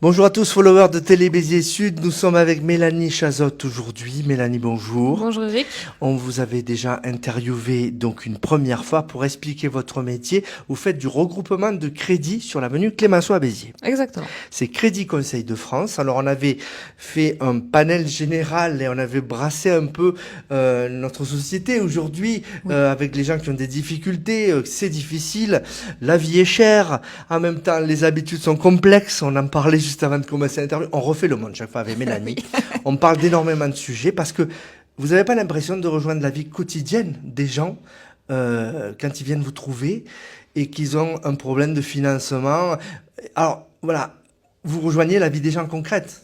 Bonjour à tous, followers de Télé Béziers Sud. Nous sommes avec Mélanie Chazotte aujourd'hui. Mélanie, bonjour. Bonjour Eric. On vous avait déjà interviewé donc une première fois pour expliquer votre métier. Vous faites du regroupement de crédits sur l'avenue Clémenceau à Béziers. Exactement. C'est Crédit Conseil de France. Alors on avait fait un panel général et on avait brassé un peu notre société aujourd'hui avec les gens qui ont des difficultés. C'est difficile, la vie est chère, en même temps les habitudes sont complexes. On en parlait juste avant de commencer l'interview. On refait le monde chaque fois avec Mélanie. On parle d'énormément de sujets parce que vous n'avez pas l'impression de rejoindre la vie quotidienne des gens quand ils viennent vous trouver et qu'ils ont un problème de financement. Alors voilà, vous rejoignez la vie des gens concrète.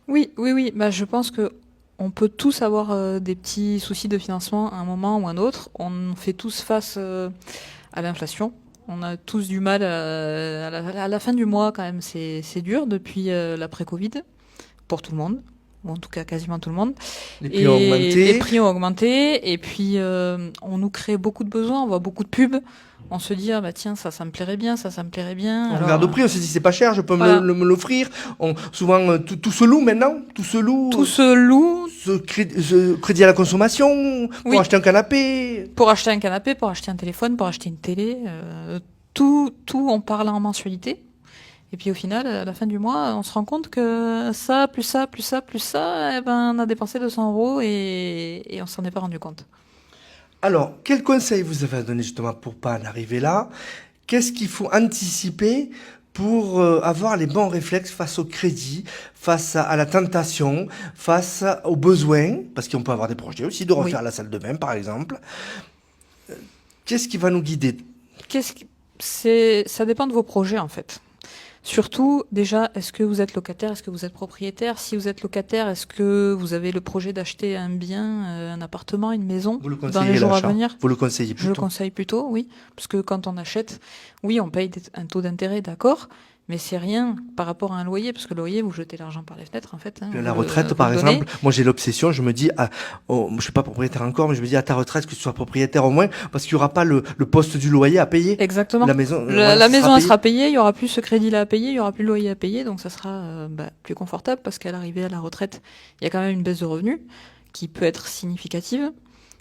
Oui. Bah, je pense que on peut tous avoir des petits soucis de financement à un moment ou à un autre. On fait tous face à l'inflation. On a tous du mal à la fin du mois quand même. C'est dur depuis l'après-Covid pour tout le monde. Ou en tout cas quasiment tout le monde. Les prix ont augmenté. Les prix ont augmenté. Et puis on nous crée beaucoup de besoins. On voit beaucoup de pubs. On se dit, ah bah tiens, ça me plairait bien, ça me plairait bien. On regarde au prix, on se dit, c'est pas cher, je peux me l'offrir. Souvent, tout se loue maintenant. Tout se loue. Tout se loue. Ce crédit à la consommation, pour acheter un canapé. Pour acheter un canapé, pour acheter un téléphone, pour acheter une télé. Tout, on parle en mensualité. Et puis au final, à la fin du mois, on se rend compte que ça, plus ça, eh ben, on a dépensé 200 € et on s'en est pas rendu compte. Alors, quel conseil vous avez à donner justement pour pas en arriver là? Qu'est-ce qu'il faut anticiper pour avoir les bons réflexes face au crédit, face à la tentation, face aux besoins, parce qu'on peut avoir des projets aussi de refaire la salle de bain par exemple. Qu'est-ce qui va nous guider? Ça dépend de vos projets en fait. Surtout, déjà, est-ce que vous êtes locataire, est-ce que vous êtes propriétaire? Si vous êtes locataire, est-ce que vous avez le projet d'acheter un bien, un appartement, une maison dans les jours à venir? Vous le conseillez plutôt? Je le conseille plutôt, oui. Parce que quand on achète, oui, on paye un taux d'intérêt, d'accord, mais c'est rien par rapport à un loyer, parce que le loyer, vous jetez l'argent par les fenêtres, en fait. La retraite, par exemple, moi j'ai l'obsession, je me dis, je suis pas propriétaire encore, mais je me dis à ta retraite que tu sois propriétaire au moins, parce qu'il y aura pas le poste du loyer à payer. Exactement. La maison, la maison elle sera payée, il y aura plus ce crédit-là à payer, il y aura plus le loyer à payer, donc ça sera plus confortable, parce qu'à l'arrivée à la retraite, il y a quand même une baisse de revenus qui peut être significative,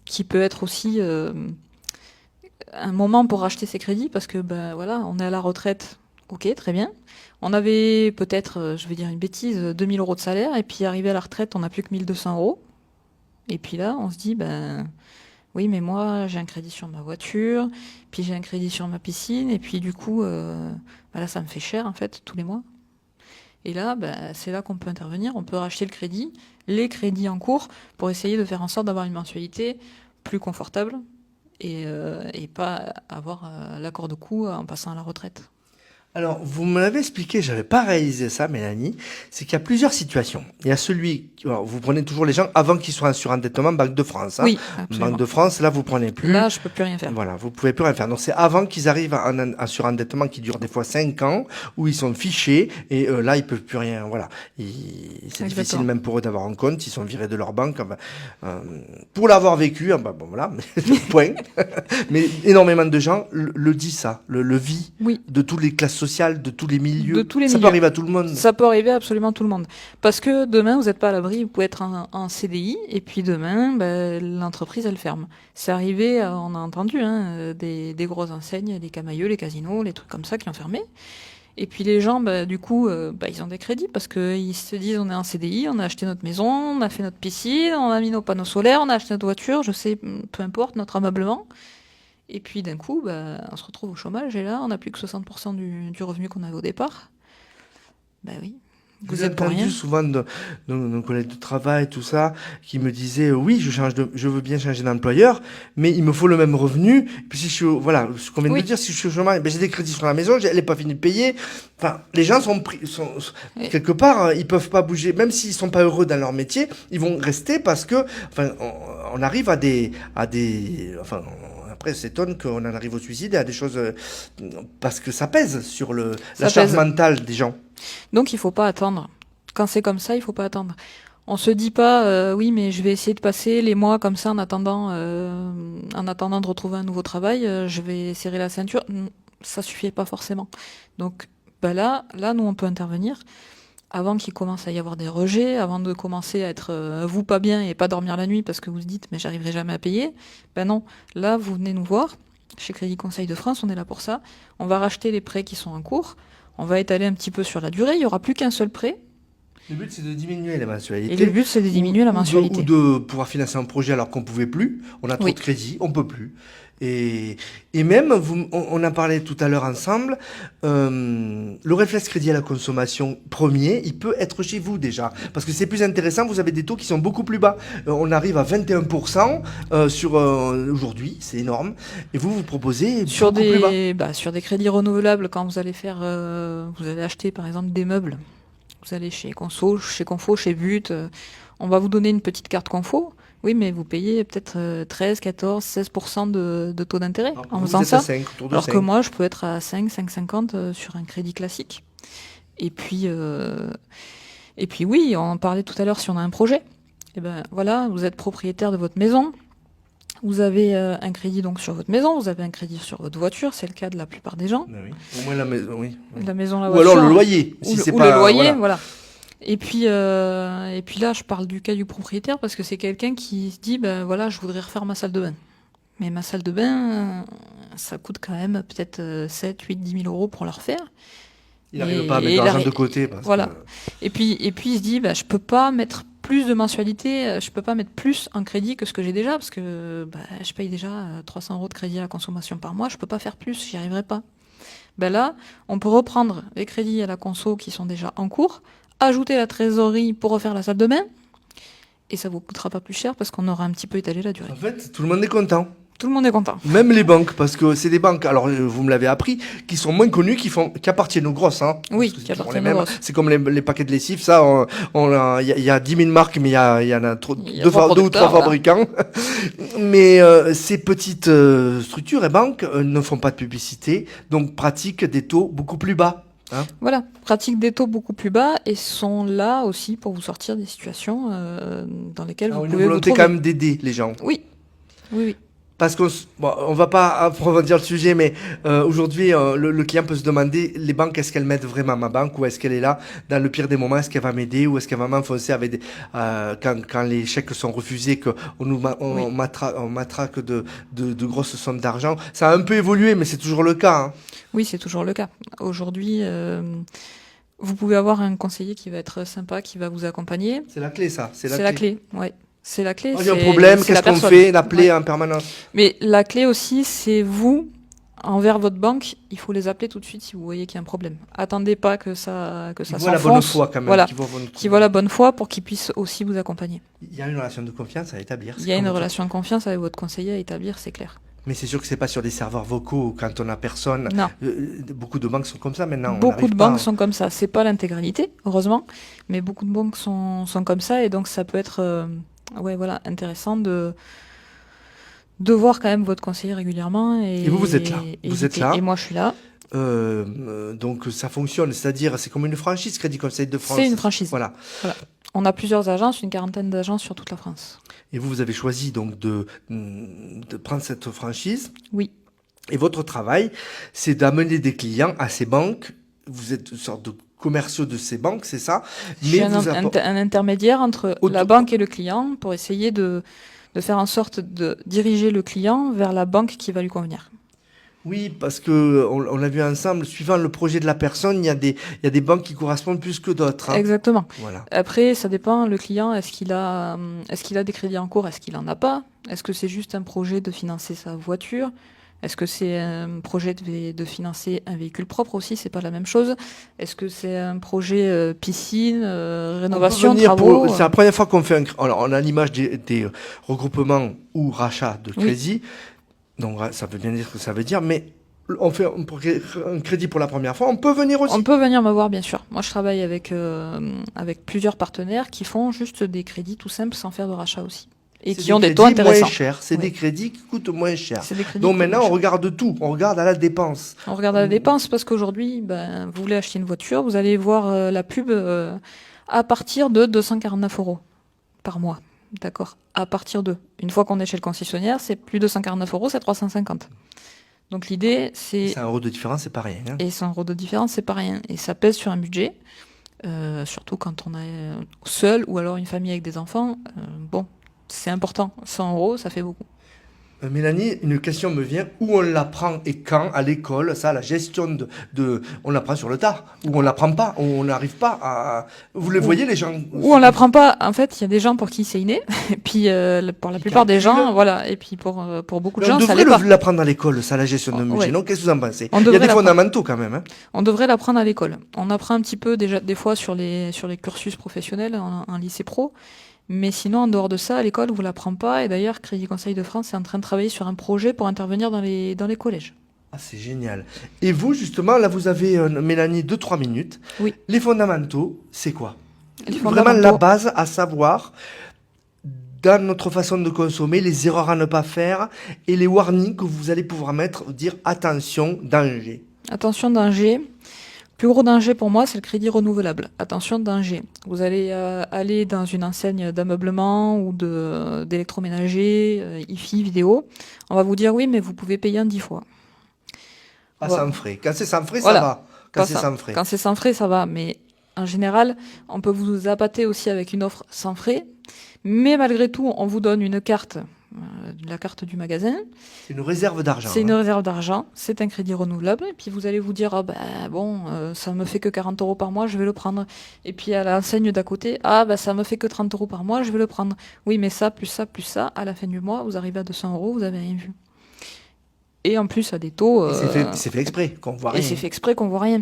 qui peut être aussi un moment pour racheter ses crédits, parce que voilà, on est à la retraite. Ok, très bien. On avait peut-être, je vais dire une bêtise, 2000 € de salaire, et puis arrivé à la retraite, on n'a plus que 1200 €. Et puis là, on se dit, oui, mais moi, j'ai un crédit sur ma voiture, puis j'ai un crédit sur ma piscine, et puis du coup, là, ça me fait cher, en fait, tous les mois. Et là, c'est là qu'on peut intervenir, on peut racheter le crédit, les crédits en cours, pour essayer de faire en sorte d'avoir une mensualité plus confortable, et pas avoir l'accord de coût en passant à la retraite. Alors, vous me l'avez expliqué, j'avais pas réalisé ça, Mélanie, c'est qu'il y a plusieurs situations. Il y a celui, alors, vous prenez toujours les gens avant qu'ils soient en surendettement, Banque de France. Hein. Oui, absolument. Banque de France, là, vous prenez plus. Là, je peux plus rien faire. Voilà, vous pouvez plus rien faire. Donc, c'est avant qu'ils arrivent à un surendettement qui dure des fois 5 ans, où ils sont fichés, et là, ils peuvent plus rien, voilà. C'est difficile même pour eux d'avoir un compte, ils sont virés de leur banque. Pour l'avoir vécu, bon, voilà, point. Mais énormément de gens le disent ça, le vit, de toutes les classes sociales, de tous les milieux. Ça peut arriver à tout le monde. Ça peut arriver à absolument tout le monde. Parce que demain, vous n'êtes pas à l'abri, vous pouvez être en CDI, et puis demain, l'entreprise, elle ferme. C'est arrivé, on a entendu, des grosses enseignes, les camailleux, les casinos, les trucs comme ça qui ont fermé. Et puis les gens, du coup, ils ont des crédits parce qu'ils se disent, on est en CDI, on a acheté notre maison, on a fait notre piscine, on a mis nos panneaux solaires, on a acheté notre voiture, je sais, peu importe, notre ameublement. Et puis d'un coup, on se retrouve au chômage et là, on n'a plus que 60% du revenu qu'on avait au départ. Oui. Vous êtes entendu souvent de nos collègues de travail, tout ça, qui me disaient oui, je veux bien changer d'employeur, mais il me faut le même revenu. Et puis si voilà, ce qu'on vient de dire, si je suis au chômage, j'ai des crédits sur la maison, elle n'est pas finie de payer. Enfin, les gens sont quelque part, ils peuvent pas bouger, même s'ils sont pas heureux dans leur métier, ils vont rester parce que, on arrive à des, après, s'étonne qu'on en arrive au suicide et à des choses parce que ça pèse sur la charge mentale des gens. Donc il faut pas attendre. Quand c'est comme ça, il faut pas attendre. On se dit pas oui, mais je vais essayer de passer les mois comme ça en attendant de retrouver un nouveau travail. Je vais serrer la ceinture. Ça suffit pas forcément. Donc Ben là, nous, on peut intervenir avant qu'il commence à y avoir des rejets, avant de commencer à être vous pas bien et pas dormir la nuit parce que vous vous dites mais j'arriverai jamais à payer. Ben non, là, vous venez nous voir. Chez Crédit Conseil de France, on est là pour ça. On va racheter les prêts qui sont en cours. On va étaler un petit peu sur la durée. Il n'y aura plus qu'un seul prêt. Le but, c'est de diminuer les mensualités. Et le but, c'est de diminuer la mensualité. Ou de pouvoir financer un projet alors qu'on ne pouvait plus. On a trop Oui. de crédit, on ne peut plus. Et même, on a parlé tout à l'heure ensemble, le réflexe crédit à la consommation premier, il peut être chez vous déjà. Parce que c'est plus intéressant, vous avez des taux qui sont beaucoup plus bas. On arrive à 21% sur aujourd'hui, c'est énorme. Et vous proposez Sur beaucoup plus bas. sur des crédits renouvelables, quand vous allez faire, vous allez acheter par exemple des meubles. Vous allez chez Conso, chez Confo, chez But, on va vous donner une petite carte Confo. Oui, mais vous payez peut-être 13, 14, 16% de taux d'intérêt en faisant ça. 5, autour de alors 5. que moi, je peux être à 5, 5,50 sur un crédit classique. Et puis oui, on parlait tout à l'heure si on a un projet. Et ben voilà, vous êtes propriétaire de votre maison. Vous avez un crédit donc sur votre maison, vous avez un crédit sur votre voiture, c'est le cas de la plupart des gens. Oui. Au moins la maison, oui. La maison, la Ou voiture. alors le loyer, si c'est ou pas... le loyer, voilà. voilà. Et puis là, je parle du cas du propriétaire parce que c'est quelqu'un qui se dit, ben voilà, je voudrais refaire ma salle de bain. Mais ma salle de bain, ça coûte quand même peut-être 7, 8, 10 000 euros pour la refaire. Il n'arrive pas à mettre de l'argent de côté. Parce voilà. que... Et puis il se dit, ben, je peux pas mettre plus de mensualité, je peux pas mettre plus en crédit que ce que j'ai déjà parce que je paye déjà 300 euros de crédit à la consommation par mois, je peux pas faire plus, j'y arriverai pas. Ben là, on peut reprendre les crédits à la conso qui sont déjà en cours, ajouter la trésorerie pour refaire la salle de bain, et ça vous coûtera pas plus cher parce qu'on aura un petit peu étalé la durée. En fait, tout le monde est content. Tout le monde est content. Même les banques, parce que c'est des banques, alors vous me l'avez appris, qui sont moins connues, qui appartiennent aux grosses. Hein, oui, qui appartiennent aux grosses. C'est comme les paquets de lessive, ça, il y a 10 000 marques, mais il y en a deux ou trois fabricants. Mais ces petites structures et banques ne font pas de publicité, donc pratiquent des taux beaucoup plus bas. Hein. Voilà, pratiquent des taux beaucoup plus bas et sont là aussi pour vous sortir des situations dans lesquelles vous pouvez vous trouver. Une volonté quand même d'aider les gens. Oui. Parce qu'on on va pas approfondir le sujet, mais aujourd'hui, le client peut se demander, les banques, est-ce qu'elles m'aident vraiment, ma banque, ou est-ce qu'elle est là dans le pire des moments, est-ce qu'elle va m'aider, ou est-ce qu'elle va m'enfoncer avec des, quand les chèques sont refusés, on matraque de grosses sommes d'argent. Ça a un peu évolué, mais c'est toujours le cas. Hein. Oui, c'est toujours le cas. Aujourd'hui, vous pouvez avoir un conseiller qui va être sympa, qui va vous accompagner. C'est la clé, ça. C'est la clé, ouais. C'est la clé. Il y a un problème, qu'est-ce qu'on fait? L'appeler en permanence. Mais la clé aussi, c'est vous, envers votre banque, il faut les appeler tout de suite si vous voyez qu'il y a un problème. Attendez pas que ça s'enfonce. Voient la bonne foi quand même. Voilà. Qui voient la bonne foi pour qu'ils puissent aussi vous accompagner. Il y a une relation de confiance à établir. Il y a une relation de confiance avec votre conseiller à établir, c'est clair. Mais c'est sûr que c'est pas sur des serveurs vocaux quand on a personne. Non. Beaucoup de banques sont comme ça maintenant. Beaucoup de banques sont comme ça. C'est pas l'intégralité, heureusement, mais beaucoup de banques sont comme ça et donc ça peut être intéressant de voir quand même votre conseiller régulièrement. Et vous êtes là. Vous êtes là. Et moi, je suis là. Donc ça fonctionne, c'est-à-dire c'est comme une franchise Crédit Conseil de France. C'est une franchise. Voilà. On a plusieurs agences, une quarantaine d'agences sur toute la France. Et vous avez choisi donc de prendre cette franchise. Oui. Et votre travail, c'est d'amener des clients à ces banques. Vous êtes une sorte de commerciaux de ces banques, c'est ça? Je suis un intermédiaire entre la banque et le client pour essayer de faire en sorte de diriger le client vers la banque qui va lui convenir. Oui, parce que on l'a vu ensemble, suivant le projet de la personne, il y a des banques qui correspondent plus que d'autres. Hein. Exactement. Voilà. Après, ça dépend, le client, est-ce qu'il a des crédits en cours, est-ce qu'il en a pas? Est-ce que c'est juste un projet de financer sa voiture? Est-ce que c'est un projet de financer un véhicule propre aussi? C'est pas la même chose. Est-ce que c'est un projet piscine, rénovation, travaux? C'est la première fois qu'on fait alors, on a l'image des regroupements ou rachats de crédit. Oui. Donc ça veut bien dire ce que ça veut dire, mais on fait un crédit pour la première fois, on peut venir aussi. On peut venir me voir, bien sûr. Moi, je travaille avec plusieurs partenaires qui font juste des crédits tout simples sans faire de rachat aussi. Et qui ont des taux intéressants. Moins chers. C'est des crédits qui coûtent moins cher. Donc donc maintenant, on regarde tout. On regarde à la dépense. On regarde à la dépense parce qu'aujourd'hui, vous voulez acheter une voiture, vous allez voir la pub à partir de 249 € par mois. D'accord. À partir de. Une fois qu'on est chez le concessionnaire, c'est plus de 249 €, c'est 350. Donc l'idée, c'est... 100 € de différence, c'est pas rien. Hein. Et 100 € de différence, c'est pas rien. Et ça pèse sur un budget, surtout quand on est seul ou alors une famille avec des enfants. Bon, c'est important. 100 €, ça fait beaucoup. Mélanie, une question me vient. Où on l'apprend et quand à l'école, ça, la gestion on l'apprend sur le tas, ou on l'apprend pas, ou on n'arrive pas à... Vous les voyez, les gens? Ou on l'apprend pas. En fait, il y a des gens pour qui c'est inné, et puis pour la plupart des gens, voilà. Et puis pour beaucoup de gens, ça l'est pas. On devrait l'apprendre à l'école, ça, la gestion de budget, Ouais. non? Qu'est-ce que vous en pensez? On Il y a devrait des l'apprendre. fondamentaux quand même. Hein. On devrait l'apprendre à l'école. On apprend un petit peu déjà des fois sur les cursus professionnels en lycée pro. Mais sinon, en dehors de ça, à l'école, on vous l'apprend pas. Et d'ailleurs, Crédit Conseil de France est en train de travailler sur un projet pour intervenir dans les collèges. Ah, c'est génial. Et vous, justement, là, vous avez, Mélanie, 2-3 minutes. Oui. Les fondamentaux, c'est quoi? Les Vraiment fondamentaux. la base à savoir dans notre façon de consommer, les erreurs à ne pas faire et les warnings que vous allez pouvoir mettre, dire attention, danger. Attention, danger. Plus gros danger pour moi, c'est le crédit renouvelable. Attention, danger. Vous allez aller dans une enseigne d'ameublement ou d'électroménager, hi-fi, vidéo. On va vous dire oui, mais vous pouvez payer en 10 fois. Pas Voilà. sans frais. Quand c'est sans frais, Voilà. ça va. Quand c'est sans frais. Quand c'est sans frais, ça va. Mais en général, on peut vous appâter aussi avec une offre sans frais. Mais malgré tout, on vous donne une carte, la carte du magasin. C'est une réserve d'argent. C'est une réserve d'argent, c'est un crédit renouvelable. Et puis vous allez vous dire, ah ben bon, ça me fait que 40 € par mois, je vais le prendre. Et puis à l'enseigne d'à côté, ah ben ça me fait que 30 € par mois, je vais le prendre. Oui, mais ça, plus ça, plus ça, à la fin du mois, vous arrivez à 200 €, vous avez rien vu. Et en plus, à des taux... Et c'est fait exprès, qu'on voit rien. Et c'est fait exprès qu'on voit rien.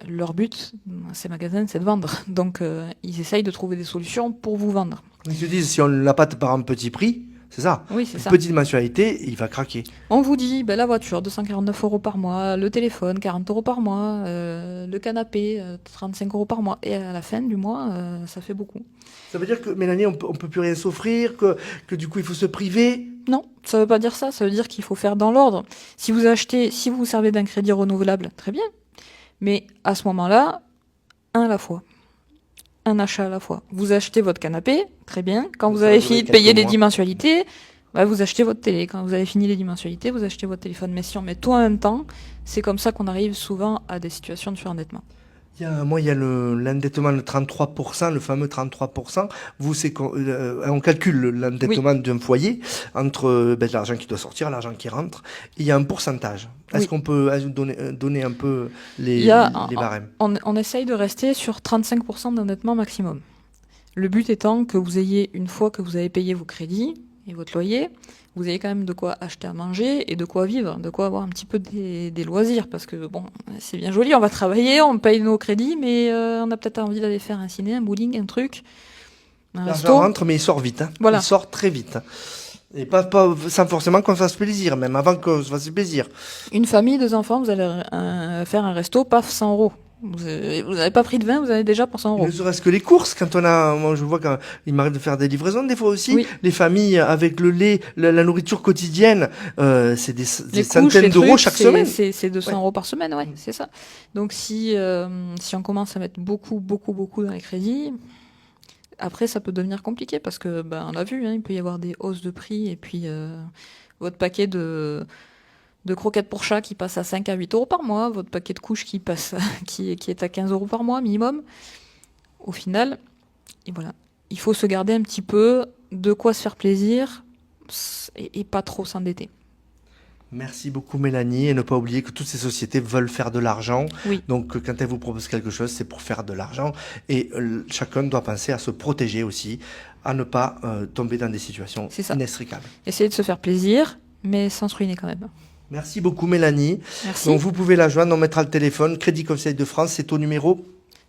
Leur but, ces magasins, c'est de vendre. Donc ils essayent de trouver des solutions pour vous vendre. Ils se disent, si on l'appâte par un petit prix, c'est ça. Oui, c'est ça. Petite mensualité, il va craquer. On vous dit, ben, la voiture, 249 € par mois, le téléphone, 40 € par mois, le canapé, 35 € par mois. Et à la fin du mois, ça fait beaucoup. Ça veut dire que, Mélanie, on peut plus rien s'offrir, que du coup, il faut se priver. Non, ça veut pas dire ça. Ça veut dire qu'il faut faire dans l'ordre. Si vous vous servez d'un crédit renouvelable, très bien. Mais à ce moment-là, un à la fois. Un achat à la fois. Vous achetez votre canapé, très bien. Quand vous Ça avez va durer fini de quelques payer les mois. 10 mensualités, bah, vous achetez votre télé. Quand vous avez fini les 10 mensualités, vous achetez votre téléphone. Mais si on met tout en même temps, c'est comme ça qu'on arrive souvent à des situations de surendettement. Il y a l'endettement de 33%, le fameux 33%. Vous, on calcule l'endettement d'un foyer entre l'argent qui doit sortir, l'argent qui rentre. Et il y a un pourcentage. Est-ce Oui. qu'on peut donner un peu les barèmes? On essaye de rester sur 35% d'endettement maximum. Le but étant que vous ayez, une fois que vous avez payé vos crédits et votre loyer, vous ayez quand même de quoi acheter à manger et de quoi vivre, de quoi avoir un petit peu des loisirs. Parce que bon, c'est bien joli, on va travailler, on paye nos crédits, mais on a peut-être envie d'aller faire un ciné, un bowling, un truc, un L'argent resto. rentre, mais il sort vite. Hein. Voilà. Il sort très vite. Et pas sans forcément qu'on se fasse plaisir, même avant qu'on se fasse plaisir. Une famille, 2 enfants, vous allez faire un resto, paf, 100 €. Vous n'avez pas pris de vin, vous avez déjà pour 100 Ne €. serait-ce que les courses, moi je vois quand il m'arrive de faire des livraisons des fois aussi, Oui. les familles avec le lait, la nourriture quotidienne, c'est des Les centaines couches, les d'euros trucs, chaque semaine. C'est 200 € par semaine, ouais, c'est ça. Donc si on commence à mettre beaucoup dans les crédits, après ça peut devenir compliqué parce que on l'a vu, hein, il peut y avoir des hausses de prix et puis votre paquet de croquettes pour chat qui passe à 5 à 8 € par mois, votre paquet de couches qui passe qui est à 15 € par mois minimum. Au final, et voilà, il faut se garder un petit peu de quoi se faire plaisir et pas trop s'endetter. Merci beaucoup Mélanie, et ne pas oublier que toutes ces sociétés veulent faire de l'argent. Oui. Donc quand elles vous proposent quelque chose, c'est pour faire de l'argent. Et chacun doit penser à se protéger aussi, à ne pas tomber dans des situations C'est ça. inextricables. Essayez de se faire plaisir, mais sans se ruiner quand même. Merci beaucoup Mélanie. Merci. Donc vous pouvez la joindre, on mettra le téléphone. Crédit Conseil de France, c'est au numéro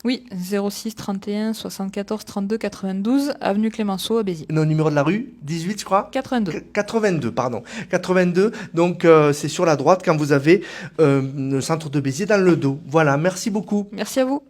Oui, 06 31 74 32 92, avenue Clémenceau à Béziers. le numéro de la rue, 18 je crois 82. 82, pardon. 82, donc c'est sur la droite quand vous avez le centre de Béziers dans le dos. Voilà, merci beaucoup. Merci à vous.